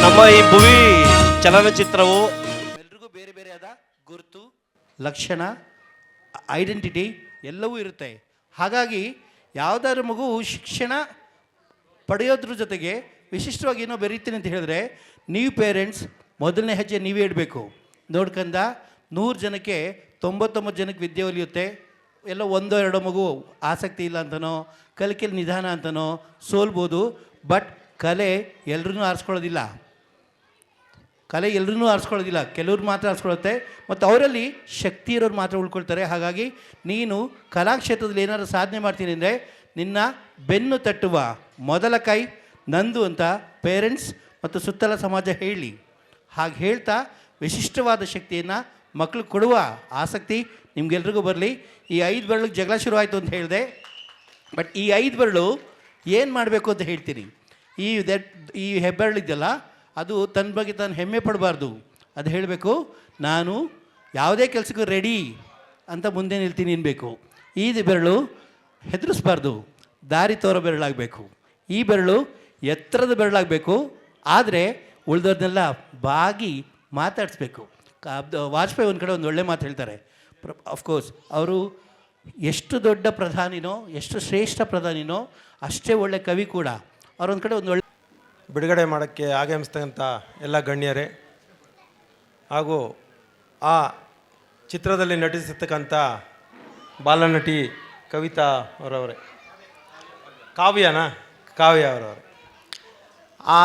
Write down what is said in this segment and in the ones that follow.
ನಮ್ಮ ಈ ಭುವಿ ಚಲನಚಿತ್ರವು ಎಲ್ರಿಗೂ ಬೇರೆ ಬೇರೆಯಾದ ಗುರುತು, ಲಕ್ಷಣ, ಐಡೆಂಟಿಟಿ ಎಲ್ಲವೂ ಇರುತ್ತೆ. ಹಾಗಾಗಿ ಯಾವುದಾದ್ರೂ ಮಗು ಶಿಕ್ಷಣ ಪಡೆಯೋದ್ರ ಜೊತೆಗೆ ವಿಶಿಷ್ಟವಾಗಿ ಏನೋ ಬೆರೀತೀನಿ ಅಂತ ಹೇಳಿದ್ರೆ ನೀವು ಪೇರೆಂಟ್ಸ್ ಮೊದಲನೇ ಹೆಜ್ಜೆ ನೀವೇ ಇಡಬೇಕು. ನೋಡ್ಕಂದ 100 ಜನಕ್ಕೆ 99 ಜನಕ್ಕೆ ವಿದ್ಯೆ ಒಲಿಯುತ್ತೆ. ಎಲ್ಲ ಒಂದೋ ಎರಡೋ ಮಗು ಆಸಕ್ತಿ ಇಲ್ಲ ಅಂತನೋ, ಕಲಿಕೆಯಲ್ಲಿ ನಿಧಾನ ಅಂತನೋ ಸೋಲ್ಬೋದು. ಬಟ್ ಕಲೆ ಎಲ್ಲರೂ ಆರಿಸ್ಕೊಳ್ಳೋದಿಲ್ಲ. ಕೆಲವ್ರು ಮಾತ್ರ ಆರಿಸ್ಕೊಳ್ಳುತ್ತೆ ಮತ್ತು ಅವರಲ್ಲಿ ಶಕ್ತಿ ಇರೋರು ಮಾತ್ರ ಉಳ್ಕೊಳ್ತಾರೆ. ಹಾಗಾಗಿ ನೀನು ಕಲಾಕ್ಷೇತ್ರದಲ್ಲಿ ಏನಾದರೂ ಸಾಧನೆ ಮಾಡ್ತೀನಿ ಅಂದರೆ ನಿನ್ನ ಬೆನ್ನು ತಟ್ಟುವ ಮೊದಲ ಕೈ ನಂದು ಅಂತ ಪೇರೆಂಟ್ಸ್ ಮತ್ತು ಸುತ್ತಲ ಸಮಾಜ ಹೇಳಿ. ಹಾಗೆ ಹೇಳ್ತಾ ವಿಶಿಷ್ಟವಾದ ಶಕ್ತಿಯನ್ನು ಮಕ್ಕಳು ಕೊಡುವ ಆಸಕ್ತಿ ನಿಮಗೆಲ್ರಿಗೂ ಬರಲಿ. ಈ 5 ಬೆರಳಿಗೆ ಜಗಳ ಶುರುವಾಯಿತು ಅಂತ ಹೇಳಿದೆ. ಬಟ್ ಈ 5 ಬೆರಳು ಏನು ಮಾಡಬೇಕು ಅಂತ ಹೇಳ್ತೀನಿ. ಈ ಹೆಬ್ಬೆರಳಿದೆಯಲ್ಲ, ಅದು ತನ್ನ ಬಗ್ಗೆ ತಾನು ಹೆಮ್ಮೆ ಪಡಬಾರ್ದು. ಅದು ಹೇಳಬೇಕು, ನಾನು ಯಾವುದೇ ಕೆಲಸಕ್ಕೂ ರೆಡಿ ಅಂತ ಮುಂದೆ ನಿಲ್ತೀನಿ ಅನ್ಬೇಕು. ಈ ಬೆರಳು ಹೆದರಿಸ್ಬಾರ್ದು, ದಾರಿ ತೋರೋ ಬೆರಳಾಗಬೇಕು. ಈ ಬೆರಳು ಎತ್ತರದ ಬೆರಳಾಗಬೇಕು. ಆದರೆ ಉಳಿದವ್ರನ್ನೆಲ್ಲ ಬಾಗಿ ಮಾತಾಡಿಸ್ಬೇಕು. ವಾಜಪೇಯಿ ಒಂದು ಕಡೆ ಒಂದು ಒಳ್ಳೆ ಮಾತು ಹೇಳ್ತಾರೆ. ಅಫ್ಕೋರ್ಸ್ ಅವರು ಎಷ್ಟು ದೊಡ್ಡ ಪ್ರಧಾನಿನೋ, ಎಷ್ಟು ಶ್ರೇಷ್ಠ ಪ್ರಧಾನಿನೋ ಅಷ್ಟೇ ಒಳ್ಳೆ ಕವಿ ಕೂಡ. ಅವರೊಂದು ಕಡೆ ಒಂದು ಒಳ್ಳೆ ಬಿಡುಗಡೆ ಮಾಡೋಕ್ಕೆ ಆಗಮಿಸ್ತಕ್ಕಂಥ ಎಲ್ಲ ಗಣ್ಯರೇ ಹಾಗೂ ಆ ಚಿತ್ರದಲ್ಲಿ ನಟಿಸಿರ್ತಕ್ಕಂಥ ಬಾಲನಟಿ ಕವಿತಾ ಅವರವರೇ, ಕಾವ್ಯ ಅವರವರೇ, ಆ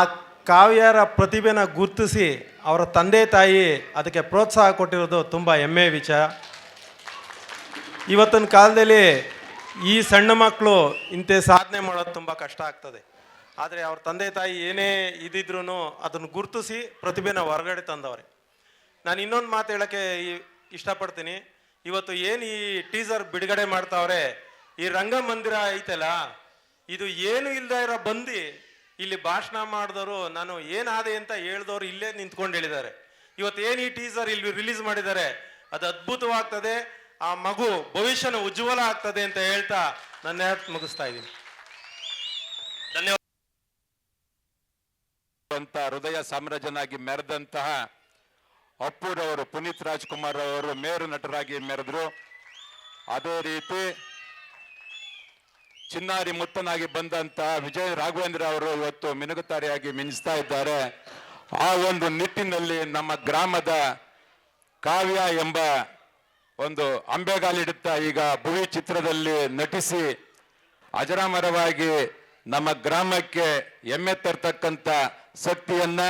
ಕಾವ್ಯರ ಪ್ರತಿಭೆನ ಗುರುತಿಸಿ ಅವರ ತಂದೆ ತಾಯಿ ಅದಕ್ಕೆ ಪ್ರೋತ್ಸಾಹ ಕೊಟ್ಟಿರೋದು ತುಂಬ ಹೆಮ್ಮೆಯ ವಿಚಾರ. ಇವತ್ತಿನ ಕಾಲದಲ್ಲಿ ಈ ಸಣ್ಣ ಮಕ್ಕಳು ಇಂಥ ಸಾಧನೆ ಮಾಡೋದು ತುಂಬ ಕಷ್ಟ ಆಗ್ತದೆ. ಆದರೆ ಅವ್ರ ತಂದೆ ತಾಯಿ ಏನೇ ಇದ್ದಿದ್ರೂ ಅದನ್ನು ಗುರುತಿಸಿ ಪ್ರತಿಭೆನ ಹೊರಗಡೆ ತಂದವ್ರೆ. ನಾನು ಇನ್ನೊಂದು ಮಾತು ಹೇಳೋಕ್ಕೆ ಇಷ್ಟಪಡ್ತೀನಿ. ಇವತ್ತು ಏನು ಈ ಟೀಸರ್ ಬಿಡುಗಡೆ ಮಾಡ್ತಾವ್ರೆ, ಈ ರಂಗಮಂದಿರ ಐತಲ್ಲ, ಇದು ಏನು ಇಲ್ಲದೆ ಇರೋ ಬಂದು ಇಲ್ಲಿ ಭಾಷಣ ಮಾಡಿದವರು ನಾನು ಏನಾದೆ ಅಂತ ಹೇಳ್ದವ್ರು ಇಲ್ಲೇ ನಿಂತ್ಕೊಂಡು ಹೇಳಿದ್ದಾರೆ. ಇವತ್ತು ಏನು ಈ ಟೀಸರ್ ಇಲ್ಲಿ ರಿಲೀಸ್ ಮಾಡಿದ್ದಾರೆ ಅದು ಅದ್ಭುತವಾಗ್ತದೆ. ಆ ಮಗು ಭವಿಷ್ಯನ ಉಜ್ವಲ ಆಗ್ತದೆ ಅಂತ ಹೇಳ್ತಾ ನನ್ನ ಮುಗಿಸ್ತಾ ಇದ್ದೀನಿ. ಧನ್ಯವಾದ. ಹೃದಯ ಸಾಮ್ರಾಜ್ಯನಾಗಿ ಮೆರೆದಂತಹ ಅಪ್ಪುರವರು, ಪುನೀತ್ ರಾಜ್ಕುಮಾರ್ ಅವರು ಮೇರು ನಟರಾಗಿ ಮೆರೆದ್ರು. ಅದೇ ರೀತಿ ಚಿನ್ನಾರಿ ಮುತ್ತನಾಗಿ ಬಂದಂತಹ ವಿಜಯ ರಾಘವೇಂದ್ರ ಅವರು ಇವತ್ತು ಮಿನುಗುತಾರಿಯಾಗಿ ಮಿಂಚ್ತಾ ಇದ್ದಾರೆ. ಆ ಒಂದು ನಿಟ್ಟಿನಲ್ಲಿ ನಮ್ಮ ಗ್ರಾಮದ ಕಾವ್ಯ ಎಂಬ ಒಂದು ಅಂಬೆಗಾಲಿಡುತ್ತಾ ಈಗ ಭುವಿ ಚಿತ್ರದಲ್ಲಿ ನಟಿಸಿ ಅಜರಾಮರವಾಗಿ ನಮ್ಮ ಗ್ರಾಮಕ್ಕೆ ಹೆಮ್ಮೆ ತರ್ತಕ್ಕಂಥ ಶಕ್ತಿಯನ್ನ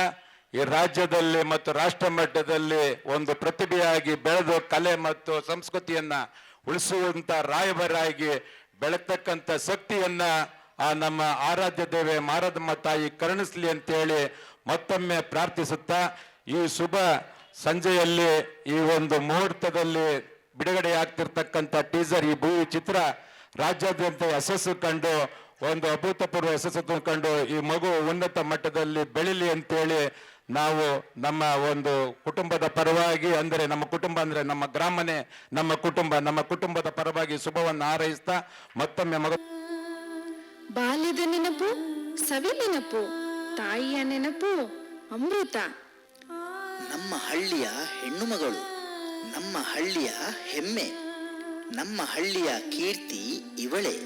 ಈ ರಾಜ್ಯದಲ್ಲಿ ಮತ್ತು ರಾಷ್ಟ್ರ ಮಟ್ಟದಲ್ಲಿ ಒಂದು ಪ್ರತಿಭೆಯಾಗಿ ಬೆಳೆದು ಕಲೆ ಮತ್ತು ಸಂಸ್ಕೃತಿಯನ್ನ ಉಳಿಸುವಂತ ರಾಯಭಾರಿಯಾಗಿ ಬೆಳತಕ್ಕಂಥ ಶಕ್ತಿಯನ್ನ ಆ ನಮ್ಮ ಆರಾಧ್ಯ ದೇವೆ ಮಾರದಮ್ಮ ತಾಯಿ ಕರುಣಿಸ್ಲಿ ಅಂತೇಳಿ ಮತ್ತೊಮ್ಮೆ ಪ್ರಾರ್ಥಿಸುತ್ತಾ ಈ ಶುಭ ಸಂಜೆಯಲ್ಲಿ ಈ ಒಂದು ಮುಹೂರ್ತದಲ್ಲಿ ಬಿಡುಗಡೆಯಾಗ್ತಿರ್ತಕ್ಕಂಥ ಟೀಸರ್, ಈ ಭೂವಿ ಚಿತ್ರ ರಾಜ್ಯಾದ್ಯಂತ ಯಶಸ್ಸು ಕಂಡು ಒಂದು ಅಭೂತಪೂರ್ವ ಯಶಸ್ಸು ಕಂಡು ಈ ಮಗು ಉನ್ನತ ಮಟ್ಟದಲ್ಲಿ ಬೆಳಿಲಿ ಅಂತೇಳಿ ನಾವು ನಮ್ಮ ಒಂದು ಕುಟುಂಬದ ಪರವಾಗಿ, ಅಂದರೆ ನಮ್ಮ ಕುಟುಂಬ ಅಂದರೆ ನಮ್ಮ ಗ್ರಾಮನೇ ನಮ್ಮ ಕುಟುಂಬದ ಪರವಾಗಿ ಶುಭವನ್ನು ಹಾರೈಸ್ತಾ ಮತ್ತೊಮ್ಮೆ ಬಾಲ್ಯದ ನೆನಪು, ಸವಿ ನೆನಪು, ತಾಯಿಯ ನೆನಪು ಅಮೃತ. ನಮ್ಮ ಹಳ್ಳಿಯ ಹೆಣ್ಣು ಮಗಳು, ನಮ್ಮ ಹಳ್ಳಿಯ ಹೆಮ್ಮೆ, ನಮ್ಮ ಹಳ್ಳಿಯ ಕೀರ್ತಿ ಇವಳೇ.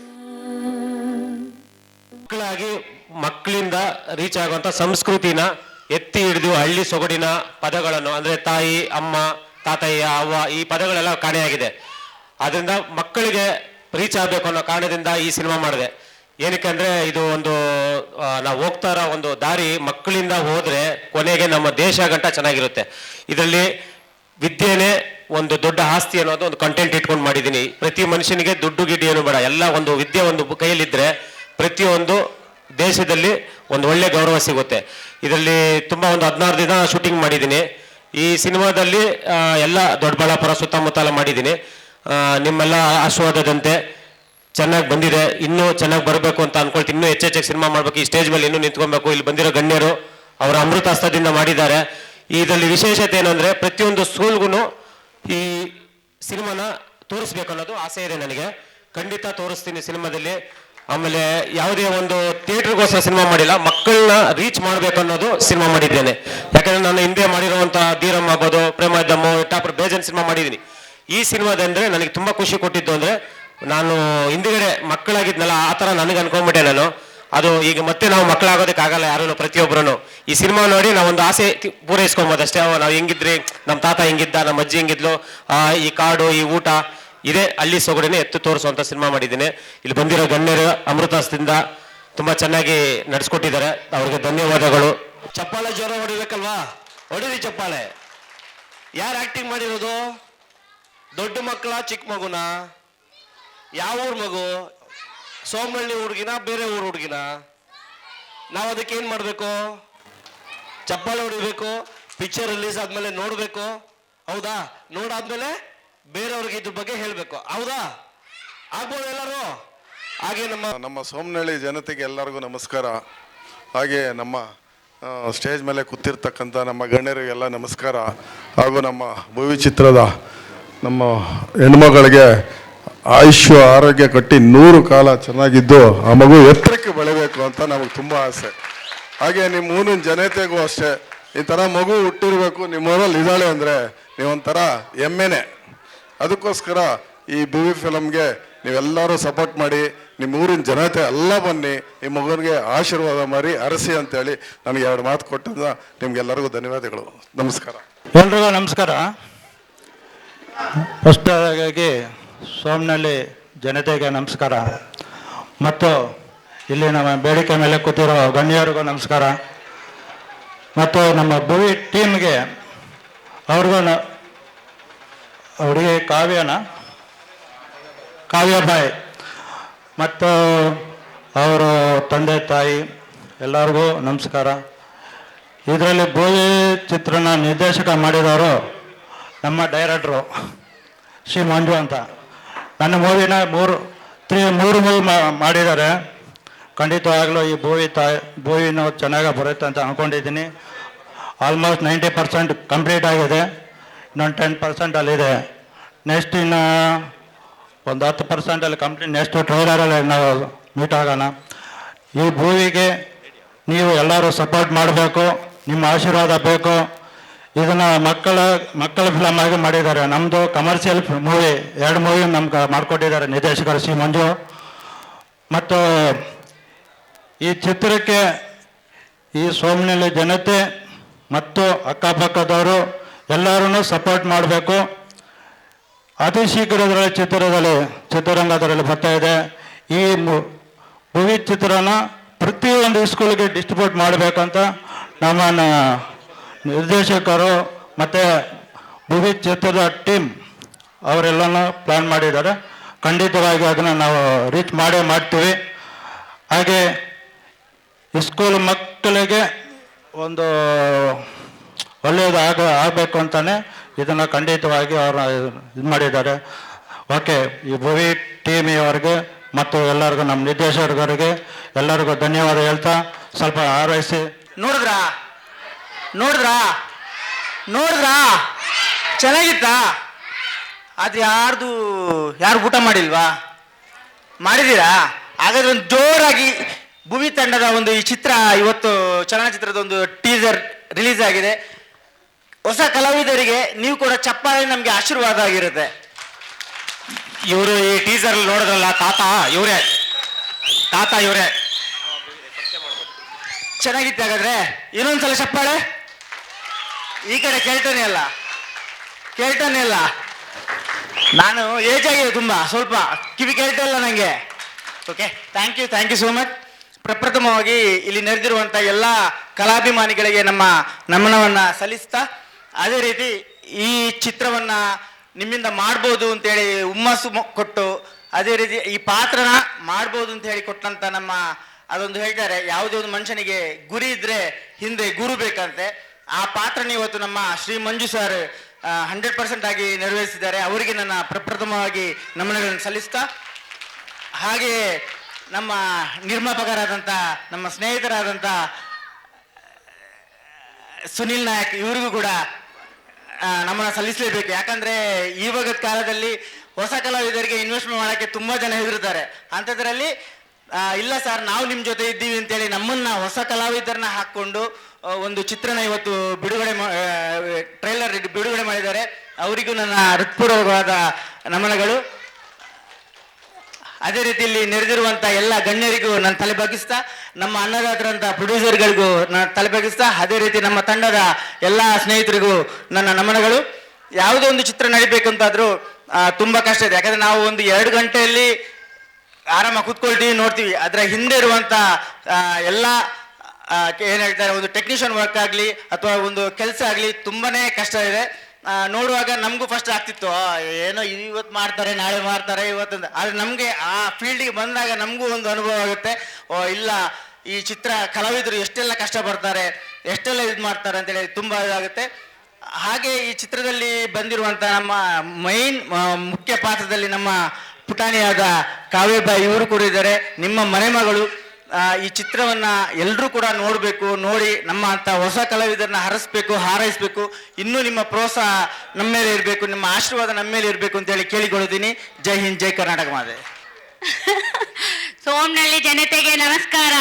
ಮಕ್ಕಳಿಂದ ರೀಚ್ ಆಗುವಂತ ಸಂಸ್ಕೃತಿನ ಎತ್ತಿ ಹಿಡಿದು ಹಳ್ಳಿ ಸೊಗಡಿನ ಪದಗಳನ್ನು, ಅಂದ್ರೆ ತಾಯಿ, ಅಮ್ಮ, ತಾತಯ್ಯ, ಅವ್ವ, ಈ ಪದಗಳೆಲ್ಲ ಕಾಣೆಯಾಗಿದೆ. ಅದರಿಂದ ಮಕ್ಕಳಿಗೆ ರೀಚ್ ಆಗಬೇಕು ಅನ್ನೋ ಕಾರಣದಿಂದ ಈ ಸಿನಿಮಾ ಮಾಡಿದೆ. ಏನಕ್ಕೆ ಅಂದ್ರೆ ಇದು ಒಂದು ನಾವು ಹೋಗ್ತಾ ಇರೋ ಒಂದು ದಾರಿ ಮಕ್ಕಳಿಂದ ಹೋದ್ರೆ ಕೊನೆಗೆ ನಮ್ಮ ದೇಶ ಗಂಟ ಚೆನ್ನಾಗಿರುತ್ತೆ. ಇದರಲ್ಲಿ ವಿದ್ಯೆನೇ ಒಂದು ದೊಡ್ಡ ಆಸ್ತಿ ಅನ್ನೋದು ಒಂದು ಕಂಟೆಂಟ್ ಇಟ್ಕೊಂಡು ಮಾಡಿದ್ದೀನಿ. ಪ್ರತಿ ಮನುಷ್ಯನಿಗೆ ದುಡ್ಡು ಗಿಡ್ಡಿ ಏನು ಬೇಡ, ಎಲ್ಲ ಒಂದು ವಿದ್ಯೆ ಒಂದು ಕೈಯಲ್ಲಿದ್ದರೆ ಪ್ರತಿಯೊಂದು ದೇಶದಲ್ಲಿ ಒಂದು ಒಳ್ಳೆ ಗೌರವ ಸಿಗುತ್ತೆ. ಇದರಲ್ಲಿ ತುಂಬ ಒಂದು 16 ದಿನ ಶೂಟಿಂಗ್ ಮಾಡಿದ್ದೀನಿ. ಈ ಸಿನಿಮಾದಲ್ಲಿ ಎಲ್ಲ ದೊಡ್ಡಬಳ್ಳಾಪುರ ಸುತ್ತಮುತ್ತ ಮಾಡಿದ್ದೀನಿ. ನಿಮ್ಮೆಲ್ಲ ಆಶೀರ್ವಾದದಂತೆ ಚೆನ್ನಾಗಿ ಬಂದಿದೆ. ಇನ್ನೂ ಚೆನ್ನಾಗಿ ಬರಬೇಕು ಅಂತ ಅನ್ಕೊಳ್ತೀನಿ. ಇನ್ನೂ ಹೆಚ್ಚೆಚ್ಚಾಗಿ ಸಿನಿಮಾ ಮಾಡಬೇಕು. ಈ ಸ್ಟೇಜ್ ಮೇಲೆ ಇನ್ನೂ ನಿಂತ್ಕೊಬೇಕು. ಇಲ್ಲಿ ಬಂದಿರೋ ಗಣ್ಯರು ಅವರ ಅಮೃತಾಸ್ತ್ರದಿಂದ ಮಾಡಿದ್ದಾರೆ. ಇದರಲ್ಲಿ ವಿಶೇಷತೆ ಏನಂದರೆ ಪ್ರತಿಯೊಂದು ಸ್ಕೂಲ್ಗೂ ಈ ಸಿನಿಮಾನ ತೋರಿಸ್ಬೇಕು ಅನ್ನೋದು ಆಸೆ ಇದೆ ನನಗೆ. ಖಂಡಿತ ತೋರಿಸ್ತೀನಿ ಸಿನಿಮಾದಲ್ಲಿ. ಆಮೇಲೆ ಯಾವುದೇ ಒಂದು ಥಿಯೇಟರ್ಗೋಸ್ಕರ ಸಿನಿಮಾ ಮಾಡಿಲ್ಲ, ಮಕ್ಕಳನ್ನ ರೀಚ್ ಮಾಡಬೇಕು ಅನ್ನೋದು ಸಿನಿಮಾ ಮಾಡಿದ್ದೇನೆ. ಯಾಕಂದ್ರೆ ನಾನು ಹಿಂದೆ ಮಾಡಿರುವಂತಹ ಧೀರಮ್ ಆಗ್ಬೋದು, ಪ್ರೇಮದಮ್ಮು, ಟಾಪರ್ ಬೇಜನ್ ಸಿನಿಮಾ ಮಾಡಿದ್ದೀನಿ. ಈ ಸಿನಿಮಾದಂದ್ರೆ ನನಗೆ ತುಂಬಾ ಖುಷಿ ಕೊಟ್ಟಿದ್ದು ಅಂದ್ರೆ ನಾನು ಹಿಂದಿಗಡೆ ಮಕ್ಕಳಾಗಿದ್ನಲ್ಲ ಆ ಥರ ನನಗೆ ಅನ್ಕೊಂಡ್ಬಿಟ್ಟೆ ನಾನು. ಅದು ಈಗ ಮತ್ತೆ ನಾವು ಮಕ್ಕಳಾಗೋದಕ್ಕಾಗಲ್ಲ ಯಾರು, ಪ್ರತಿಯೊಬ್ಬರು ಈ ಸಿನಿಮಾ ನೋಡಿ ನಾವೊಂದು ಆಸೆ ಪೂರೈಸ್ಕೊಬೋದು ಅಷ್ಟೇ. ನಾವು ಹೆಂಗಿದ್ರಿ, ನಮ್ಮ ತಾತ ಹೆಂಗಿದ್ದ, ನಮ್ಮ ಅಜ್ಜಿ ಹೆಂಗಿದ್ಲು, ಈ ಕಾಡು, ಈ ಊಟ, ಇದೇ ಹಳ್ಳಿ ಸೊಗಡಿನೇ ಎತ್ತು ತೋರಿಸುವಂತ ಸಿನಿಮಾ ಮಾಡಿದ್ದೀನಿ. ಇಲ್ಲಿ ಬಂದಿರೋ ಗಣ್ಯರು ಅಮೃತಾಸ್ತಿಂದ ತುಂಬಾ ಚೆನ್ನಾಗಿ ನಡೆಸ್ಕೊಟ್ಟಿದ್ದಾರೆ, ಅವ್ರಿಗೆ ಧನ್ಯವಾದಗಳು. ಚಪ್ಪಾಳೆ ಜೋರ ಹೊಡಿಬೇಕಲ್ವಾ? ಹೊಡಿರಿ ಚಪ್ಪಾಳೆ. ಯಾರು ಆಕ್ಟಿಂಗ್ ಮಾಡಿರೋದು? ದೊಡ್ಡ ಮಕ್ಕಳ, ಚಿಕ್ಕ ಮಗುನ? ಯಾವ ಊರ್ ಮಗು? ಸೋಮನಹಳ್ಳಿ ಹುಡುಗಿನ, ಬೇರೆ ಊರು ಹುಡುಗಿನ? ನಾವು ಅದಕ್ಕೆ ಏನ್ ಮಾಡ್ಬೇಕು? ಚಪ್ಪಾಳೆ ಹೊಡಿಬೇಕು. ಪಿಕ್ಚರ್ ರಿಲೀಸ್ ಆದ್ಮೇಲೆ ನೋಡ್ಬೇಕು, ಹೌದಾ? ನೋಡಾದ್ಮೇಲೆ ಬೇರೆಯವ್ರಿಗೆ ಇದ್ರ ಬಗ್ಗೆ ಹೇಳ್ಬೇಕು, ಹೌದಾ? ಆಗ್ಬೋದು ಎಲ್ಲರೂ? ಹಾಗೆ ನಮ್ಮ ಸೋಮನಹಳ್ಳಿ ಜನತೆಗೆ ಎಲ್ಲರಿಗೂ ನಮಸ್ಕಾರ. ಹಾಗೆ ನಮ್ಮ ಸ್ಟೇಜ್ ಮೇಲೆ ಕೂತಿರ್ತಕ್ಕಂಥ ನಮ್ಮ ಗಣ್ಯರಿಗೆಲ್ಲ ನಮಸ್ಕಾರ. ಹಾಗೂ ನಮ್ಮ ಭುವಿ ಚಿತ್ರದ ನಮ್ಮ ಹೆಣ್ಮಗಳಿಗೆ ಆಯುಷ್ಯ ಆರೋಗ್ಯ ಕಟ್ಟಿ 100 ಕಾಲ ಚೆನ್ನಾಗಿದ್ದು ಆ ಮಗು ಎತ್ತರಕ್ಕೆ ಬೆಳಿಬೇಕು ಅಂತ ನಮಗೆ ತುಂಬ ಆಸೆ. ಹಾಗೆ ನಿಮ್ಮ ಊರಿನ ಜನತೆಗೂ ಅಷ್ಟೇ, ಈ ಥರ ಮಗು ಹುಟ್ಟಿರ್ಬೇಕು ನಿಮ್ಮೂರಲ್ಲಿ ಇದ್ದಾಳೆ ಅಂದರೆ ನೀವೊಂಥರ ಹೆಮ್ಮೆನೆ. ಅದಕ್ಕೋಸ್ಕರ ಈ ಭುವಿ ಫಿಲಮ್ಗೆ ನೀವೆಲ್ಲರೂ ಸಪೋರ್ಟ್ ಮಾಡಿ, ನಿಮ್ಮ ಊರಿನ ಜನತೆ ಎಲ್ಲ ಬನ್ನಿ, ಈ ಮಗುವಿಗೆ ಆಶೀರ್ವಾದ ಮಾಡಿ ಅರಸಿ ಅಂತೇಳಿ ನನಗೆ 2 ಮಾತು ಕೊಟ್ಟಿದ್ದ ನಿಮ್ಗೆಲ್ಲರಿಗೂ ಧನ್ಯವಾದಗಳು. ನಮಸ್ಕಾರ. ಎಲ್ರಿಗೂ ನಮಸ್ಕಾರ. ಫಸ್ಟ್ ಆಗಿ ಸೋಮನಹಳ್ಳಿ ಜನತೆಗೆ ನಮಸ್ಕಾರ, ಮತ್ತು ಇಲ್ಲಿ ನಮ್ಮ ಬೇಡಿಕೆ ಮೇಲೆ ಕೂತಿರೋ ಗಣ್ಯರಿಗೂ ನಮಸ್ಕಾರ, ಮತ್ತು ನಮ್ಮ ಭುವಿ ಟೀಮ್ಗೆ ಅವ್ರಿಗೂ ಹುಡುಗಿ ಕಾವ್ಯಬಾಯಿ ಮತ್ತು ಅವರ ತಂದೆ ತಾಯಿ ಎಲ್ಲರಿಗೂ ನಮಸ್ಕಾರ. ಇದರಲ್ಲಿ ಭುವಿ ಚಿತ್ರನ ನಿರ್ದೇಶಕ ಮಾಡಿದವರು ನಮ್ಮ ಡೈರೆಕ್ಟ್ರು ಶ್ರೀ ಮಂಜು ಅಂತ. ನನ್ನ ಮೂವಿನ ಮೂರು ಮೂವಿ ಮಾಡಿದ್ದಾರೆ. ಖಂಡಿತವಾಗಲೂ ಈ ಭುವಿನೂ ಚೆನ್ನಾಗಿ ಬರುತ್ತೆ ಅಂತ ಅಂದ್ಕೊಂಡಿದ್ದೀನಿ. ಆಲ್ಮೋಸ್ಟ್ 90% ಕಂಪ್ಲೀಟ್ ಆಗಿದೆ, ಇನ್ನೊಂದು 10% ಅಲ್ಲಿದೆ. ನೆಕ್ಸ್ಟ್ ಇನ್ನು ಒಂದು 10% ಕಂಪ್ಲೀಟ್. ನೆಕ್ಸ್ಟ್ ಟ್ರೈಲರಲ್ಲಿ ನಾವು ಮೀಟ್ ಆಗೋಣ. ಈ ಭುವಿಗೆ ನೀವು ಎಲ್ಲರೂ ಸಪೋರ್ಟ್ ಮಾಡಬೇಕು, ನಿಮ್ಮ ಆಶೀರ್ವಾದ ಬೇಕು. ಇದನ್ನು ಮಕ್ಕಳ ಫಿಲಮ್ ಆಗಿ ಮಾಡಿದ್ದಾರೆ. ನಮ್ಮದು ಕಮರ್ಷಿಯಲ್ ಮೂವಿ, 2 ಮೂವಿ ನಮ್ಗೆ ಮಾಡಿಕೊಟ್ಟಿದ್ದಾರೆ ನಿರ್ದೇಶಕರು ಶ್ರೀ ಮಂಜು. ಮತ್ತು ಈ ಚಿತ್ರಕ್ಕೆ ಈ ಸೋಮನಹಳ್ಳಿ ಜನತೆ ಮತ್ತು ಅಕ್ಕಪಕ್ಕದವರು ಎಲ್ಲರೂ ಸಪೋರ್ಟ್ ಮಾಡಬೇಕು. ಅತಿ ಶೀಘ್ರದಲ್ಲಿ ಚಿತ್ರರಂಗದಲ್ಲಿ ಬರ್ತಾ ಇದೆ. ಈ ಭುವಿ ಚಿತ್ರನ ಪ್ರತಿಯೊಂದು ಸ್ಕೂಲ್ಗೆ ಡಿಸ್ಟ್ರಿಬ್ಯೂಟ್ ಮಾಡಬೇಕಂತ ನಮ್ಮ ನಿರ್ದೇಶಕರು ಮತ್ತು ಭುವಿ ಚಿತ್ರದ ಟೀಮ್ ಅವರೆಲ್ಲನೂ ಪ್ಲ್ಯಾನ್ ಮಾಡಿದ್ದಾರೆ. ಖಂಡಿತವಾಗಿ ಅದನ್ನು ನಾವು ರೀಚ್ ಮಾಡ್ತೀವಿ. ಹಾಗೆ ಸ್ಕೂಲ್ ಮಕ್ಕಳಿಗೆ ಒಂದು ಒಳ್ಳೆಯದು ಆಗಬೇಕು ಅಂತಲೇ ಇದನ್ನು ಖಂಡಿತವಾಗಿ ಅವರು ಇದು ಮಾಡಿದ್ದಾರೆ. ಓಕೆ, ಈ ಭುವಿ ಟೀಮಿಯವರಿಗೆ ಮತ್ತು ಎಲ್ಲರಿಗೂ ನಮ್ಮ ನಿರ್ದೇಶಕರಿಗೆ ಎಲ್ಲರಿಗೂ ಧನ್ಯವಾದ ಹೇಳ್ತಾ ಸ್ವಲ್ಪ ಹಾರೈಸಿ. ನೋಡಿದ್ರಾ ಚೆನ್ನಾಗಿತ್ತಾ? ಆದ್ರೆ ಯಾರು ಊಟ ಮಾಡಿಲ್ವಾ? ಮಾಡಿದ್ದೀರಾ? ಹಾಗಾದ್ರೆ ಒಂದು ಜೋರಾಗಿ ಭುವಿ ತಂಡದ ಒಂದು ಈ ಚಿತ್ರ ಇವತ್ತು ಚಲನಚಿತ್ರದ ಒಂದು ಟೀಸರ್ ರಿಲೀಸ್ ಆಗಿದೆ. ಹೊಸ ಕಲಾವಿದರಿಗೆ ನೀವು ಕೂಡ ಚಪ್ಪಾಳೆ ನಮ್ಗೆ ಆಶೀರ್ವಾದ ಆಗಿರುತ್ತೆ. ಇವರು ಈ ಟೀಸರ್ ನೋಡಿದ್ರಲ್ಲ, ತಾತ ಇವರೇ ಚೆನ್ನಾಗಿತ್ತು. ಹಾಗಾದ್ರೆ ಇನ್ನೊಂದ್ಸಲ ಚಪ್ಪಾಳೆ. ಈ ಕಡೆ ಕೇಳ್ತಾನೆ ಇಲ್ಲ. ನಾನು ಏಜ್ ಆಗಿದೆ ತುಂಬ, ಸ್ವಲ್ಪ ಕಿವಿ ಕೇಳ್ತಾ ಇಲ್ಲ ನನಗೆ. Okay, thank you so much. ಪ್ರಪ್ರಥಮವಾಗಿ ಇಲ್ಲಿ ನೆರೆದಿರುವಂಥ ಎಲ್ಲ ಕಲಾಭಿಮಾನಿಗಳಿಗೆ ನಮ್ಮ ನಮನವನ್ನು ಸಲ್ಲಿಸ್ತಾ, ಅದೇ ರೀತಿ ಈ ಚಿತ್ರವನ್ನು ನಿಮ್ಮಿಂದ ಮಾಡ್ಬೋದು ಅಂತೇಳಿ ಹುಮ್ಮಸ್ಸು ಕೊಟ್ಟು, ಅದೇ ರೀತಿ ಈ ಪಾತ್ರನ ಮಾಡ್ಬೋದು ಅಂತ ಹೇಳಿ ಕೊಟ್ಟಂತ ನಮ್ಮ ಅದೊಂದು ಹೇಳ್ತಾರೆ, ಯಾವುದೇ ಒಂದು ಮನುಷ್ಯನಿಗೆ ಗುರಿ ಇದ್ರೆ ಹಿಂದೆ ಗುರು ಬೇಕಂತೆ. ಆ ಪಾತ್ರನ ಇವತ್ತು ನಮ್ಮ ಶ್ರೀ ಮಂಜು ಸರ್ 100% ಆಗಿ ನೆರವೇರಿಸಿದ್ದಾರೆ. ಅವರಿಗೆ ನನ್ನ ಪ್ರಪ್ರಥಮವಾಗಿ ನಮನಗಳನ್ನು ಸಲ್ಲಿಸ್ತಾ, ಹಾಗೆ ನಮ್ಮ ನಿರ್ಮಾಪಕರಾದಂಥ ನಮ್ಮ ಸ್ನೇಹಿತರಾದಂಥ ಸುನಿಲ್ ನಾಯಕ್ ಇವರಿಗೂ ಕೂಡ ನಮ್ಮನ್ನು ಸಲ್ಲಿಸಲೇಬೇಕು. ಯಾಕಂದರೆ ಇವಾಗ ಕಾಲದಲ್ಲಿ ಹೊಸ ಕಲಾವಿದರಿಗೆ ಇನ್ವೆಸ್ಟ್ಮೆಂಟ್ ಮಾಡೋಕ್ಕೆ ತುಂಬ ಜನ ಹೆದರ್ತಾರೆ. ಅಂಥದ್ರಲ್ಲಿ ಇಲ್ಲ ಸರ್ ನಾವು ನಿಮ್ಮ ಜೊತೆ ಇದ್ದೀವಿ ಅಂತೇಳಿ ನಮ್ಮನ್ನ ಹೊಸ ಕಲಾವಿದರನ್ನ ಹಾಕ್ಕೊಂಡು ಒಂದು ಚಿತ್ರನ ಇವತ್ತು ಟ್ರೈಲರ್ ಬಿಡುಗಡೆ ಮಾಡಿದ್ದಾರೆ. ಅವರಿಗೂ ನನ್ನ ಹೃತ್ಪೂರ್ವಕವಾದ ನಮನಗಳು. ಅದೇ ರೀತಿಯಲ್ಲಿ ನೆರೆದಿರುವಂಥ ಎಲ್ಲ ಗಣ್ಯರಿಗೂ ನಾನು ತಲೆ ಬಗ್ಗಿಸ್ತಾ, ನಮ್ಮ ಅನ್ನದಾತರಂಥ ಪ್ರೊಡ್ಯೂಸರ್ಗಳಿಗೂ ನಾನು ತಲೆ ಬಗ್ಗಿಸ್ತಾ, ಅದೇ ರೀತಿ ನಮ್ಮ ತಂಡದ ಎಲ್ಲ ಸ್ನೇಹಿತರಿಗೂ ನನ್ನ ನಮನಗಳು. ಯಾವುದೋ ಒಂದು ಚಿತ್ರ ನಡಿಬೇಕಂತಾದರೂ ತುಂಬ ಕಷ್ಟ ಇದೆ. ಯಾಕಂದರೆ ನಾವು ಒಂದು 2 ಗಂಟೆಯಲ್ಲಿ ಆರಾಮಾಗಿ ಕೂತ್ಕೊಳ್ತೀವಿ, ನೋಡ್ತೀವಿ. ಅದರ ಹಿಂದೆ ಇರುವಂಥ ಎಲ್ಲ ಏನು ಹೇಳ್ತಾರೆ, ಒಂದು ಟೆಕ್ನಿಷಿಯನ್ ವರ್ಕ್ ಆಗಲಿ ಅಥವಾ ಒಂದು ಕೆಲಸ ಆಗಲಿ ತುಂಬಾ ಕಷ್ಟ ಇದೆ. ನೋಡುವಾಗ ನಮಗೂ ಫಸ್ಟ್ ಆಗ್ತಿತ್ತು, ಏನೋ ಇವತ್ತು ಮಾಡ್ತಾರೆ ನಾಳೆ ಮಾಡ್ತಾರೆ ಇವತ್ತಂತ. ಆದರೆ ನಮಗೆ ಆ ಫೀಲ್ಡಿಗೆ ಬಂದಾಗ ನಮಗೂ ಒಂದು ಅನುಭವ ಆಗುತ್ತೆ, ಓ ಇಲ್ಲ ಈ ಚಿತ್ರ ಕಲಾವಿದರು ಎಷ್ಟೆಲ್ಲ ಕಷ್ಟಪಡ್ತಾರೆ, ಎಷ್ಟೆಲ್ಲ ಇದು ಮಾಡ್ತಾರೆ ಅಂತೇಳಿ ತುಂಬ ಇದಾಗುತ್ತೆ. ಹಾಗೆ ಈ ಚಿತ್ರದಲ್ಲಿ ಬಂದಿರುವಂಥ ನಮ್ಮ ಮುಖ್ಯ ಪಾತ್ರದಲ್ಲಿ ನಮ್ಮ ಪುಟಾಣಿಯಾದ ಕಾವ್ಯಬಾಯಿ ಇವರು ಕೂಡ ಇದ್ದಾರೆ, ನಿಮ್ಮ ಮನೆ ಮಗಳು. ಈ ಚಿತ್ರವನ್ನ ಎಲ್ಲರೂ ಕೂಡ ನೋಡಬೇಕು, ನೋಡಿ ನಮ್ಮ ಅಂತ ಹೊಸ ಕಲಾವಿದರನ್ನ ಹರಸ್ಬೇಕು, ಹಾರೈಸಬೇಕು. ಇನ್ನೂ ನಿಮ್ಮ ಪ್ರೋತ್ಸಾಹ ನಮ್ಮ ಮೇಲೆ ಇರಬೇಕು, ನಿಮ್ಮ ಆಶೀರ್ವಾದ ನಮ್ಮ ಮೇಲೆ ಇರಬೇಕು ಅಂತೇಳಿ ಕೇಳಿಕೊಳ್ಳುತ್ತೀನಿ. ಜೈ ಹಿಂದ್, ಜೈ ಕರ್ನಾಟಕ ಮಾತೆ. ಸೋಮನಹಳ್ಳಿ ಜನತೆಗೆ ನಮಸ್ಕಾರ.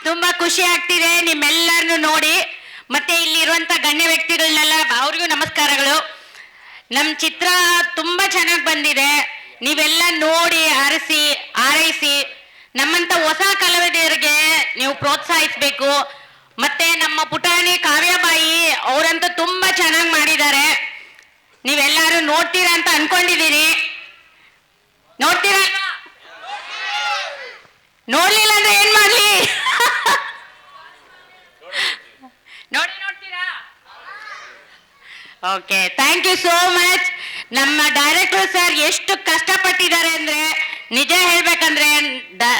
ತುಂಬಾ ಖುಷಿ ಆಗ್ತಿದೆ ನಿಮ್ಮೆಲ್ಲರನ್ನು ನೋಡಿ, ಮತ್ತೆ ಇಲ್ಲಿರುವಂತ ಗಣ್ಯ ವ್ಯಕ್ತಿಗಳನ್ನೆಲ್ಲ ಅವ್ರಿಗೂ ನಮಸ್ಕಾರಗಳು. ನಮ್ಮ ಚಿತ್ರ ತುಂಬಾ ಚೆನ್ನಾಗಿ ಬಂದಿದೆ. ನೀವೆಲ್ಲ ನೋಡಿ ಆರೈಸಿ ನಮ್ಮಂತ ಹೊಸ ಕಲಾವಿದರಿಗೆ ನೀವು ಪ್ರೋತ್ಸಾಹಿಸ್ಬೇಕು. ಮತ್ತೆ ನಮ್ಮ ಪುಟಾಣಿ ಕಾವ್ಯಬಾಯಿ ಅವರಂತೂ ತುಂಬಾ ಚೆನ್ನಾಗಿ ಮಾಡಿದ್ದಾರೆ. ನೀವೆಲ್ಲರೂ ನೋಡ್ತೀರಾ ಅಂತ ಅನ್ಕೊಂಡಿದ್ದೀನಿ. ನೋಡ್ತೀರಾ? ನೋಡ್ಲಿಲ್ಲ ಅಂದ್ರೆ ಏನ್ ಮಾಡ್ಲಿ? ನೋಡ್ತೀರಾ? Okay, thank you so much. ನಮ್ಮ ಡೈರೆಕ್ಟರ್ ಸರ್ ಎಷ್ಟು ಕಷ್ಟಪಟ್ಟಿದ್ದಾರೆ ಅಂದ್ರೆ, ನಿಜ ಹೇಳ್ಬೇಕಂದ್ರೆ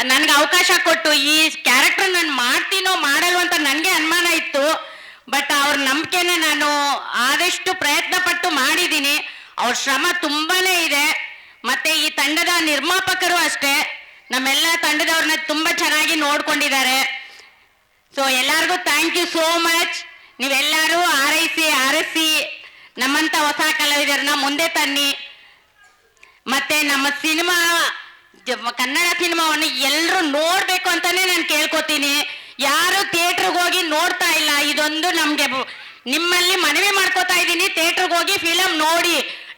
ನನ್ಗೆ ಅವಕಾಶ ಕೊಟ್ಟು ಈ ಕ್ಯಾರೆಕ್ಟರ್ ನಾನು ಮಾಡ್ತೀನೋ ಮಾಡಲ್ವ ಅಂತ ನನಗೆ ಅನುಮಾನ ಇತ್ತು. ಬಟ್ ಅವ್ರ ನಂಬಿಕೆನ ನಾನು ಆದಷ್ಟು ಪ್ರಯತ್ನ ಪಟ್ಟು ಮಾಡಿದ್ದೀನಿ. ಅವ್ರ ಶ್ರಮ ತುಂಬಾನೇ ಇದೆ. ಮತ್ತೆ ಈ ತಂಡದ ನಿರ್ಮಾಪಕರು ಅಷ್ಟೇ, ನಮ್ಮೆಲ್ಲ ತಂಡದವ್ರನ್ನ ತುಂಬಾ ಚೆನ್ನಾಗಿ ನೋಡ್ಕೊಂಡಿದ್ದಾರೆ. ಸೊ ಎಲ್ಲರಿಗೂ ಥ್ಯಾಂಕ್ ಯು ಸೋ ಮಚ್. ನೀವೆಲ್ಲರೂ ಆರೈಸಿ ನಮ್ಮಂತ ಹೊಸ ಕಲಾವಿದರನ್ನ ಮುಂದೆ ತನ್ನಿ. ಮತ್ತೆ ನಮ್ಮ ಸಿನಿಮಾ, ಕನ್ನಡ ಸಿನಿಮಾವನ್ನು ಎಲ್ಲರೂ ನೋಡ್ಬೇಕು ಅಂತಾನೆ ನಾನು ಕೇಳ್ಕೊತೀನಿ. ಯಾರು ಥಿಯೇಟ್ರಿಗೆ ಹೋಗಿ ನೋಡ್ತಾ ಇಲ್ಲ, ಇದೊಂದು ನಮ್ಗೆ ನಿಮ್ಮಲ್ಲಿ ಮನವಿ ಮಾಡ್ಕೋತಾ ಇದ್ದೀನಿ. ಥಿಯೇಟ್ರಿಗೆ ಹೋಗಿ ಫಿಲಮ್ ನೋಡಿ.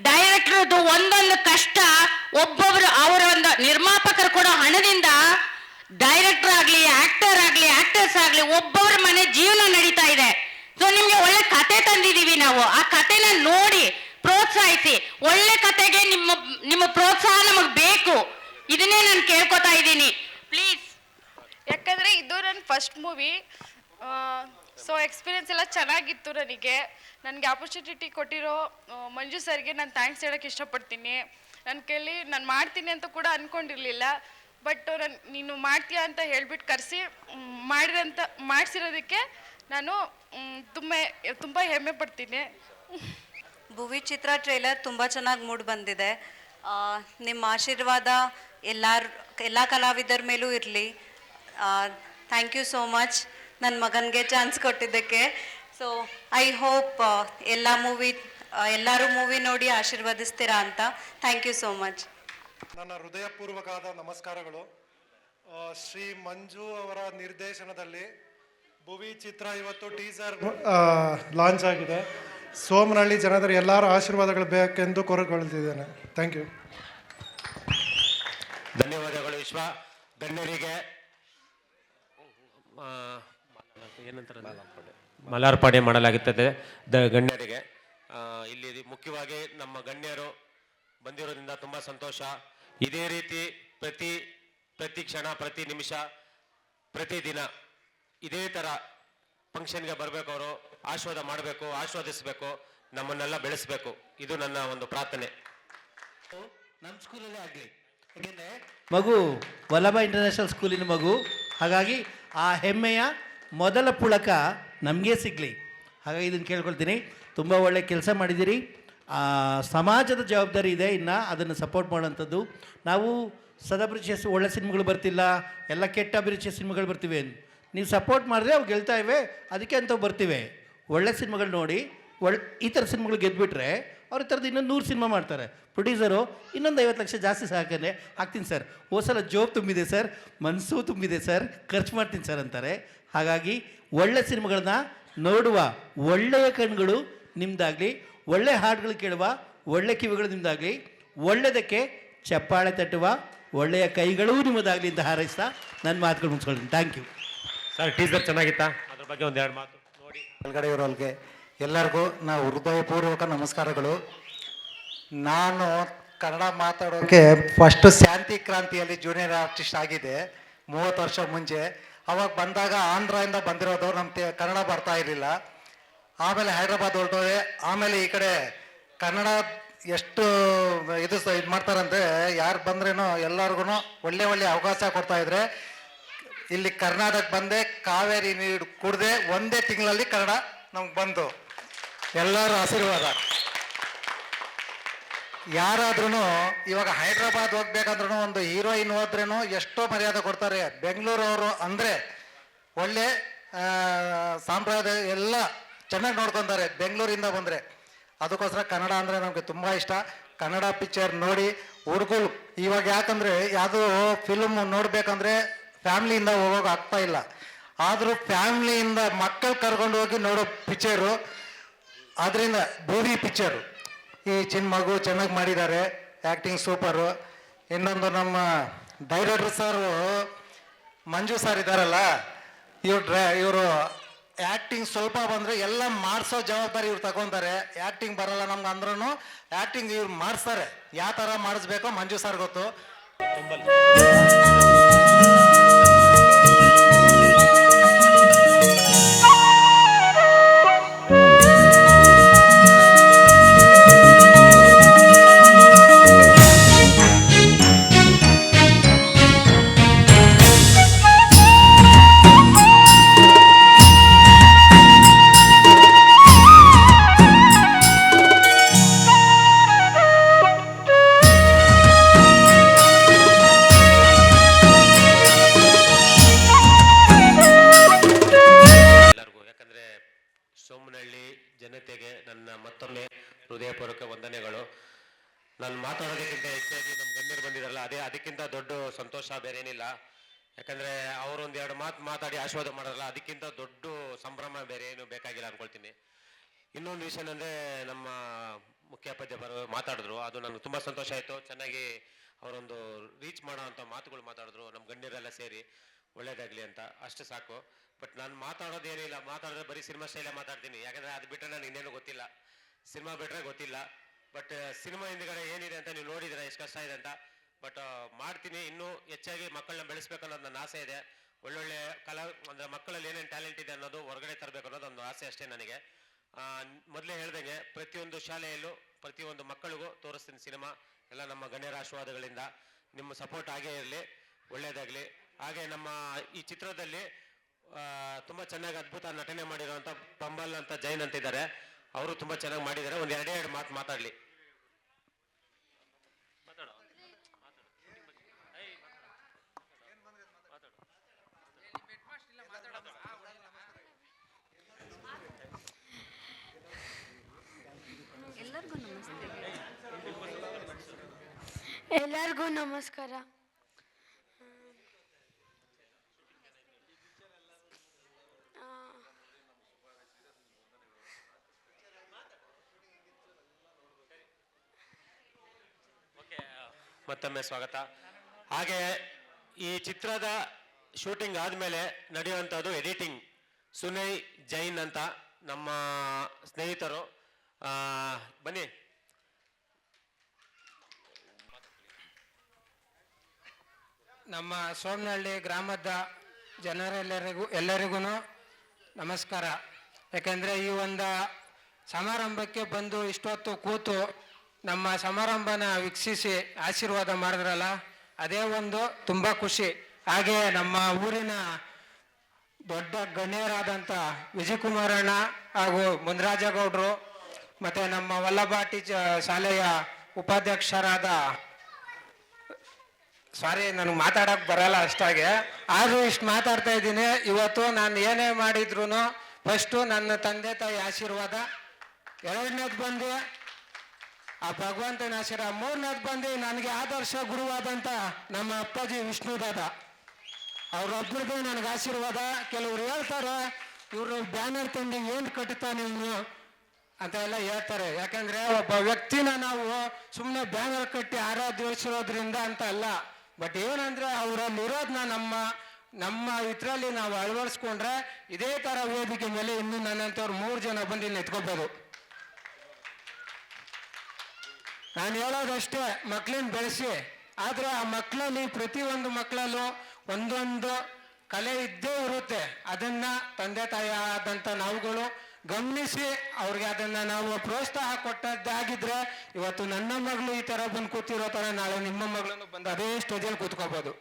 ಡೈರೆಕ್ಟರ್ದು ಒಂದೊಂದು ಕಷ್ಟ, ಒಬ್ಬೊಬ್ರು ಅವರ ಒಂದು ನಿರ್ಮಾಪಕರು ಕೊಡೋ ಹಣದಿಂದ ಡೈರೆಕ್ಟರ್ ಆಗ್ಲಿ, ಆಕ್ಟರ್ಸ್ ಆಗ್ಲಿ ಒಬ್ಬೊಬ್ರ ಮನೆ ಜೀವನ ನಡೀತಾ ಇದೆ. ಸೊ ನಿಮ್ಗೆ ಒಳ್ಳೆ ಕತೆ ತಂದಿದೀವಿ ನಾವು. ಆ ಕತೆನ ನೋಡಿ ಪ್ರೋತ್ಸಾಹಿಸಿ. ಒಳ್ಳೆ ಕತೆಗೆ ನಿಮ್ಮ ಪ್ರೋತ್ಸಾಹ ನಮಗ್ ಬೇಕು. ಇದನ್ನೇ ನಾನು ಕೇಳ್ಕೊತಾ ಇದ್ದೀನಿ, ಪ್ಲೀಸ್. ಯಾಕಂದರೆ ಇದು ನನ್ನ ಫಸ್ಟ್ ಮೂವಿ. ಸೊ ಎಕ್ಸ್ಪೀರಿಯನ್ಸ್ ಎಲ್ಲ ಚೆನ್ನಾಗಿತ್ತು. ನನಗೆ ಆಪರ್ಚುನಿಟಿ ಕೊಟ್ಟಿರೋ ಮಂಜು ಸರ್ಗೆ ನಾನು ಥ್ಯಾಂಕ್ಸ್ ಹೇಳೋಕ್ಕೆ ಇಷ್ಟಪಡ್ತೀನಿ. ನನ್ನ ಕೈಲಿ ನಾನು ಮಾಡ್ತೀನಿ ಅಂತ ಕೂಡ ಅಂದ್ಕೊಂಡಿರಲಿಲ್ಲ. ಬಟ್ ನೀನು ಮಾಡ್ತೀಯಾ ಅಂತ ಹೇಳ್ಬಿಟ್ಟು ಕರೆಸಿ ಮಾಡಿಸಿರೋದಕ್ಕೆ ನಾನು ತುಂಬ ಹೆಮ್ಮೆ ಪಡ್ತೀನಿ. ಭುವಿ ಚಿತ್ರ ಟ್ರೇಲರ್ ತುಂಬ ಚೆನ್ನಾಗಿ ಮೂಡಿ ಬಂದಿದೆ. ನಿಮ್ಮ ಆಶೀರ್ವಾದ ಎಲ್ಲ ಕಲಾವಿದರ ಮೇಲೂ ಇರಲಿ. ಥ್ಯಾಂಕ್ ಯು ಸೋ ಮಚ್ ನನ್ನ ಮಗನಿಗೆ ಚಾನ್ಸ್ ಕೊಟ್ಟಿದ್ದಕ್ಕೆ. ಸೊ ಐ ಹೋಪ್ ಎಲ್ಲರೂ ಮೂವಿ ನೋಡಿ ಆಶೀರ್ವದಿಸ್ತೀರಾ ಅಂತ. Thank you so much. ನನ್ನ ಹೃದಯಪೂರ್ವಕವಾದ ನಮಸ್ಕಾರಗಳು. ಶ್ರೀ ಮಂಜು ಅವರ ನಿರ್ದೇಶನದಲ್ಲಿ ಭುವಿ ಚಿತ್ರ ಇವತ್ತು ಟೀಸರ್ ಲಾಂಚ್ ಆಗಿದೆ. ಸೋಮನಹಳ್ಳಿ ಜನರ ಎಲ್ಲರ ಆಶೀರ್ವಾದಗಳು ಬೇಕೆಂದು ಕೋರಿಕೊಳ್ಳುತ್ತಿದ್ದೇನೆ. Thank you. ಧನ್ಯವಾದಗಳು ವಿಶ್ವ. ಗಣ್ಯರಿಗೆ ಏನಂತಾರೆ ಮಾಲಾರ್ಪಣೆ ಮಾಡಲಾಗುತ್ತದೆ. ಗಣ್ಯರಿಗೆ ಇಲ್ಲಿ ಮುಖ್ಯವಾಗಿ ನಮ್ಮ ಗಣ್ಯರು ಬಂದಿರೋದ್ರಿಂದ ತುಂಬ ಸಂತೋಷ. ಇದೇ ರೀತಿ ಪ್ರತಿ ಕ್ಷಣ, ಪ್ರತಿ ನಿಮಿಷ, ಪ್ರತಿ ದಿನ ಇದೇ ಥರ ಫಂಕ್ಷನ್ಗೆ ಬರಬೇಕು. ಅವರು ಆಶೀರ್ವಾದ ಮಾಡಬೇಕು, ಆಶೀರ್ವದಿಸಬೇಕು, ನಮ್ಮನ್ನೆಲ್ಲ ಬೆಳೆಸಬೇಕು. ಇದು ನನ್ನ ಒಂದು ಪ್ರಾರ್ಥನೆ. ನಮ್ಮ ಸ್ಕೂಲಲ್ಲೇ ಆಗಲಿ. ಮಗು ವಲ್ಲಭ ಇಂಟರ್ನ್ಯಾಷನಲ್ ಸ್ಕೂಲಿನ ಮಗು. ಹಾಗಾಗಿ ಆ ಹೆಮ್ಮೆಯ ಮೊದಲ ಪುಳಕ ನಮಗೆ ಸಿಗಲಿ. ಹಾಗಾಗಿ ಇದನ್ನು ಕೇಳ್ಕೊಳ್ತೀನಿ. ತುಂಬ ಒಳ್ಳೆ ಕೆಲಸ ಮಾಡಿದ್ದೀರಿ. ಸಮಾಜದ ಜವಾಬ್ದಾರಿ ಇದೆ, ಇನ್ನು ಅದನ್ನು ಸಪೋರ್ಟ್ ಮಾಡೋಂಥದ್ದು. ನಾವು ಸದಾಭಿರುಚಿಯ ಒಳ್ಳೆ ಸಿನಿಮಾಗಳು ಬರ್ತಿಲ್ಲ, ಎಲ್ಲ ಕೆಟ್ಟ ಅಭಿರುಚಿಯ ಸಿನಿಮಾಗಳು ಬರ್ತಿವೆ. ನೀವು ಸಪೋರ್ಟ್ ಮಾಡಿದ್ರೆ ಅವು ಗೆಲ್ತಾ ಇವೆ, ಅದಕ್ಕೆ ಅಂಥವು ಬರ್ತಿವೆ. ಒಳ್ಳೆ ಸಿನಿಮಾಗಳು ನೋಡಿ ಈ ಥರ ಸಿನಿಮಾಗಳು ಗೆದ್ದುಬಿಟ್ರೆ ಅವ್ರ ಥರದ್ದು ಇನ್ನೊಂದು 100 ಸಿನಿಮಾ ಮಾಡ್ತಾರೆ. ಪ್ರೊಡ್ಯೂಸರು ಇನ್ನೊಂದು 50 ಲಕ್ಷ ಜಾಸ್ತಿ ಸಾಕಂದರೆ ಹಾಕ್ತೀನಿ ಸರ್, ಸಲ ಜೋಬ್ ತುಂಬಿದೆ ಸರ್, ಮನಸ್ಸು ತುಂಬಿದೆ ಸರ್, ಖರ್ಚು ಮಾಡ್ತೀನಿ ಸರ್ ಅಂತಾರೆ. ಹಾಗಾಗಿ ಒಳ್ಳೆ ಸಿನಿಮಾಗಳನ್ನ ನೋಡುವ ಒಳ್ಳೆಯ ಕಣ್ಗಳು ನಿಮ್ಮದಾಗಲಿ, ಒಳ್ಳೆ ಹಾಡುಗಳು ಕೇಳುವ ಒಳ್ಳೆ ಕಿವಿಗಳು ನಿಮ್ಮದಾಗಲಿ, ಒಳ್ಳೆಯದಕ್ಕೆ ಚಪ್ಪಾಳೆ ತಟ್ಟುವ ಒಳ್ಳೆಯ ಕೈಗಳೂ ನಿಮ್ಮದಾಗಲಿ ಅಂತ ಹಾರೈಸ್ತಾ ನನ್ನ ಮಾತುಗಳು ಮುಗಿಸ್ಕೊಳ್ತೀನಿ. Thank you sir. ಟೀಸರ್ ಚೆನ್ನಾಗಿತ್ತಾ? ಅದ್ರ ಬಗ್ಗೆ ಒಂದೆರಡು ಮಾತು ನೋಡಿ. ಒಳಗಡೆ ಇರೋಲ್ಗೆ ಎಲ್ಲರಿಗೂ ನಾವು ಹೃದಯಪೂರ್ವಕ ನಮಸ್ಕಾರಗಳು. ನಾನು ಕನ್ನಡ ಮಾತಾಡೋಕ್ಕೆ ಫಸ್ಟ್ ಶಾಂತಿ ಕ್ರಾಂತಿಯಲ್ಲಿ ಜೂನಿಯರ್ ಆರ್ಟಿಸ್ಟ್ ಆಗಿದೆ 30 ವರ್ಷ ಮುಂಚೆ. ಅವಾಗ ಬಂದಾಗ ಆಂಧ್ರದಿಂದ ಬಂದಿರೋದು, ನಮ್ಮ ಕನ್ನಡ ಬರ್ತಾ ಇರಲಿಲ್ಲ. ಆಮೇಲೆ ಹೈದ್ರಾಬಾದ್ ಹೊರಟೋದೆ. ಆಮೇಲೆ ಈ ಕಡೆ ಕನ್ನಡ ಎಷ್ಟು ಇದು ಮಾಡ್ತಾರಂದರೆ ಯಾರು ಬಂದ್ರೇನೋ ಎಲ್ಲರಿಗೂ ಒಳ್ಳೆ ಒಳ್ಳೆ ಅವಕಾಶ ಕೊಡ್ತಾಯಿದ್ರೆ ಇಲ್ಲಿ ಕರ್ನಾಟಕ ಬಂದೆ, ಕಾವೇರಿ ನೀರು ಕುಡ್ದೆ ಒಂದೇ ತಿಂಗಳಲ್ಲಿ ಕನ್ನಡ ನಮ್ಗೆ ಬಂತು. ಎಲ್ಲರ ಆಶೀರ್ವಾದ. ಯಾರಾದ್ರೂ ಇವಾಗ ಹೈದ್ರಾಬಾದ್ ಹೋಗ್ಬೇಕಂದ್ರೂ ಒಂದು ಹೀರೋಯಿನ್ ಹೋದ್ರೇನು ಎಷ್ಟೋ ಮರ್ಯಾದೆ ಕೊಡ್ತಾರೆ. ಬೆಂಗಳೂರವರು ಅಂದರೆ ಒಳ್ಳೆ ಸಾಂಪ್ರದಾಯ ಎಲ್ಲ ಚೆನ್ನಾಗಿ ನೋಡ್ಕೊತಾರೆ ಬೆಂಗಳೂರಿಂದ ಬಂದರೆ. ಅದಕ್ಕೋಸ್ಕರ ಕನ್ನಡ ಅಂದರೆ ನಮಗೆ ತುಂಬ ಇಷ್ಟ. ಕನ್ನಡ ಪಿಕ್ಚರ್ ನೋಡಿ ಹುಡುಗರು ಇವಾಗ, ಯಾಕಂದರೆ ಯಾವುದೋ ಫಿಲ್ಮ್ ನೋಡಬೇಕಂದ್ರೆ ಫ್ಯಾಮ್ಲಿಯಿಂದ ಹೋಗೋಕೆ ಆಗ್ತಾ ಇಲ್ಲ. ಆದರೂ ಫ್ಯಾಮ್ಲಿಯಿಂದ ಮಕ್ಕಳು ಕರ್ಕೊಂಡು ಹೋಗಿ ನೋಡೋ ಪಿಕ್ಚರು. ಅದರಿಂದ ಭೂವಿ ಪಿಕ್ಚರು ಈ ಚಿನ್ನ ಮಗು ಚೆನ್ನಾಗಿ ಮಾಡಿದ್ದಾರೆ, ಆ್ಯಕ್ಟಿಂಗ್ ಸೂಪರು. ಇನ್ನೊಂದು ನಮ್ಮ ಡೈರೆಕ್ಟರ್ ಸರು ಮಂಜು ಸರ್ ಇದ್ದಾರಲ್ಲ, ಇವರು ಆ್ಯಕ್ಟಿಂಗ್ ಸ್ವಲ್ಪ ಬಂದರೆ ಎಲ್ಲ ಮಾಡಿಸೋ ಜವಾಬ್ದಾರಿ ಇವ್ರು ತಗೊತಾರೆ. ಆ್ಯಕ್ಟಿಂಗ್ ಬರಲ್ಲ ನಮ್ಗೆ ಅಂದ್ರೂ ಆ್ಯಕ್ಟಿಂಗ್ ಇವ್ರು ಮಾಡಿಸ್ತಾರೆ. ಯಾವ ಥರ ಮಾಡಿಸ್ಬೇಕೋ ಮಂಜು ಸರ್ ಗೊತ್ತು. ಸೋಮನಹಳ್ಳಿ ಜನತೆಗೆ ನನ್ನ ಮತ್ತೊಮ್ಮೆ ಹೃದಯಪೂರ್ವಕ ವಂದನೆಗಳು. ನಾನು ಮಾತಾಡೋದಕ್ಕಿಂತ ಹೆಚ್ಚಾಗಿ ನಮ್ಮ ಗಣ್ಯರು ಬಂದಿದ್ದಾರಲ್ಲ, ಅದಕ್ಕಿಂತ ದೊಡ್ಡ ಸಂತೋಷ ಬೇರೆ ಏನಿಲ್ಲ. ಯಾಕಂದರೆ ಅವರೊಂದು 2 ಮಾತು ಮಾತಾಡಿ ಆಶೀರ್ವಾದ ಮಾಡೋಲ್ಲ, ಅದಕ್ಕಿಂತ ದೊಡ್ಡ ಸಂಭ್ರಮ ಬೇರೆ ಏನು ಬೇಕಾಗಿಲ್ಲ ಅಂದ್ಕೊಳ್ತೀನಿ. ಇನ್ನೊಂದು ವಿಷಯ ಅಂದರೆ ನಮ್ಮ ಮುಖ್ಯೋಪಾಧ್ಯಾಯರು ಮಾತಾಡಿದ್ರು, ಅದು ನನಗೆ ತುಂಬ ಸಂತೋಷ ಆಯಿತು. ಚೆನ್ನಾಗಿ ಅವರೊಂದು ರೀಚ್ ಮಾಡೋ ಅಂಥ ಮಾತುಗಳು ಮಾತಾಡಿದ್ರು, ನಮ್ಮ ಗಣ್ಯರೆಲ್ಲ ಸೇರಿ ಒಳ್ಳೇದಾಗಲಿ ಅಂತ. ಅಷ್ಟು ಸಾಕು. ಬಟ್ ನಾನು ಮಾತಾಡೋದೇನಿಲ್ಲ, ಮಾತಾಡಿದ್ರೆ ಬರೀ ಸಿನಿಮಾ ಸ್ಟೈಲೇ ಮಾತಾಡ್ತೀನಿ. ಯಾಕಂದರೆ ಅದು ಬಿಟ್ಟರೆ ನನಗೆ ಇನ್ನೇನು ಗೊತ್ತಿಲ್ಲ, ಸಿನಿಮಾ ಬಿಟ್ಟರೆ ಗೊತ್ತಿಲ್ಲ. ಬಟ್ ಸಿನಿಮಾ ಹಿಂದ್ಗಡೆ ಏನಿದೆ ಅಂತ ನೀವು ನೋಡಿದ್ರೆ ಎಷ್ಟು ಕಷ್ಟ ಇದೆ ಅಂತ. ಬಟ್ ಮಾಡ್ತೀನಿ, ಇನ್ನೂ ಹೆಚ್ಚಾಗಿ ಮಕ್ಕಳನ್ನ ಬೆಳೆಸ್ಬೇಕು ಅನ್ನೋದು ನನ್ನ ಆಸೆ ಇದೆ. ಒಳ್ಳೊಳ್ಳೆ ಅಂದರೆ ಮಕ್ಕಳಲ್ಲಿ ಏನೇನು ಟ್ಯಾಲೆಂಟ್ ಇದೆ ಅನ್ನೋದು ಹೊರಗಡೆ ತರಬೇಕು ಅನ್ನೋದು ಒಂದು ಆಸೆ ಅಷ್ಟೇ ನನಗೆ. ಮೊದಲೇ ಹೇಳ್ದಂಗೆ ಪ್ರತಿಯೊಂದು ಶಾಲೆಯಲ್ಲೂ ಪ್ರತಿಯೊಂದು ಮಕ್ಕಳಿಗೂ ತೋರಿಸ್ತೀನಿ ಸಿನಿಮಾ, ಎಲ್ಲ ನಮ್ಮ ಗಣ್ಯರ ಆಶೀರ್ವಾದಗಳಿಂದ. ನಿಮ್ಮ ಸಪೋರ್ಟ್ ಆಗೇ ಇರಲಿ, ಒಳ್ಳೆಯದಾಗಲಿ. ಹಾಗೆ ನಮ್ಮ ಈ ಚಿತ್ರದಲ್ಲಿ ತುಂಬ ಚೆನ್ನಾಗಿ ಅದ್ಭುತ ನಟನೆ ಮಾಡಿರೋಂಥ ಪಂಬಲ್ ಅಂತ ಜೈನ್ ಅಂತ ಇದ್ದಾರೆ, ಅವರು ತುಂಬ ಚೆನ್ನಾಗಿ ಮಾಡಿದ್ದಾರೆ. ಒಂದು 2 ಮಾತು ಮಾತಾಡಲಿ. ಎಲ್ಲರಿಗೂ ನಮಸ್ಕಾರ. ಮತ್ತೊಮ್ಮೆ ಸ್ವಾಗತ. ಹಾಗೆ ಈ ಚಿತ್ರದ ಶೂಟಿಂಗ್ ಆದಮೇಲೆ ನಡೆಯುವಂಥದ್ದು ಎಡಿಟಿಂಗ್. ಸುನಯ್ ಜೈನ್ ಅಂತ ನಮ್ಮ ಸ್ನೇಹಿತರು, ಬನ್ನಿ. ನಮ್ಮ ಸೋಮನಹಳ್ಳಿ ಗ್ರಾಮದ ಎಲ್ಲರಿಗೂ ನಮಸ್ಕಾರ. ಯಾಕೆಂದರೆ ಈ ಒಂದು ಸಮಾರಂಭಕ್ಕೆ ಬಂದು ಇಷ್ಟೊತ್ತು ಕೂತು ನಮ್ಮ ಸಮಾರಂಭನ ವೀಕ್ಷಿಸಿ ಆಶೀರ್ವಾದ ಮಾಡಿದ್ರಲ್ಲ, ಅದೇ ಒಂದು ತುಂಬ ಖುಷಿ. ಹಾಗೆ ನಮ್ಮ ಊರಿನ ದೊಡ್ಡ ಗಣ್ಯರಾದಂಥ ವಿಜಯಕುಮಾರಣ್ಣ ಹಾಗೂ ಮುನ್ರಾಜಗೌಡರು, ಮತ್ತು ನಮ್ಮ ವಲ್ಲಭ ಶಾಲೆಯ ಉಪಾಧ್ಯಕ್ಷರಾದ, ಸಾರಿ ನನಗೆ ಮಾತಾಡೋಕ್ಕೆ ಬರಲ್ಲ ಅಷ್ಟಾಗೆ, ಆದರೂ ಇಷ್ಟು ಮಾತಾಡ್ತಾ ಇದ್ದೀನಿ. ಇವತ್ತು ನಾನು ಏನೇ ಮಾಡಿದ್ರು ಫಸ್ಟು ನನ್ನ ತಂದೆ ತಾಯಿ ಆಶೀರ್ವಾದ, 2ನೇದು ಬಂದು ಆ ಭಗವಂತನ ಆಶೀರ್ವಾದ. ಮೂರನೇದು ಬಂದು ನನಗೆ ಆದರ್ಶ ಗುರುವಾದಂಥ ನಮ್ಮ ಅಪ್ಪಾಜಿ ವಿಷ್ಣುದಾದ, ಅವ್ರೊಬ್ಬರದೇ ನನಗೆ ಆಶೀರ್ವಾದ. ಕೆಲವ್ರು ಹೇಳ್ತಾರೆ ಇವರು ಬ್ಯಾನರ್ ತಂದು ಏನು ಕಟ್ಟುತ್ತಾನೆ ಇವನು ಅಂತ ಎಲ್ಲ ಹೇಳ್ತಾರೆ. ಯಾಕಂದ್ರೆ ಒಬ್ಬ ವ್ಯಕ್ತಿನ ನಾವು ಸುಮ್ಮನೆ ಬ್ಯಾನರ್ ಕಟ್ಟಿ ಆರಾಧಿಸೋದ್ರಿಂದ ಅಂತ ಅಲ್ಲ. ಬಟ್ ಏನಂದ್ರೆ ಅವರಲ್ಲಿರೋದನ್ನ ನಮ್ಮ ಇದರಲ್ಲಿ ನಾವು ಅಳವಡಿಸ್ಕೊಂಡ್ರೆ ಇದೇ ಥರ ವೇದಿಕೆ ಮೇಲೆ ಇನ್ನು ನನ್ನಂಥವ್ರು 3 ಜನ ಬಂದು ಇಲ್ಲಿ ಎತ್ಕೋಬೋದು. ನಾನು ಹೇಳೋದಷ್ಟೇ, ಮಕ್ಕಳನ್ನ ಬೆಳೆಸಿ. ಆದರೆ ಆ ಮಕ್ಕಳಲ್ಲಿ ಪ್ರತಿಯೊಂದು ಮಕ್ಕಳಲ್ಲೂ ಒಂದೊಂದು ಕಲೆ ಇದ್ದೇ ಇರುತ್ತೆ. ಅದನ್ನ ತಂದೆ ತಾಯಿ ಆದಂಥ ನಾವುಗಳು ಗಮನಿಸಿ ಅವ್ರಿಗೆ ಅದನ್ನ ನಾವು ಪ್ರೋತ್ಸಾಹ ಕೊಟ್ಟದ್ದಾಗಿದ್ರೆ ಇವತ್ತು ನನ್ನ ಮಗಳು ಈ ಥರ ಬಂದು ಕೂತಿರೋ ಥರ ನಾಳೆ ನಿಮ್ಮ ಮಗಳನ್ನು ಬಂದು ಅದೇ ಸ್ಟೇಜಲ್ಲಿ ಕೂತ್ಕೋಬೋದು.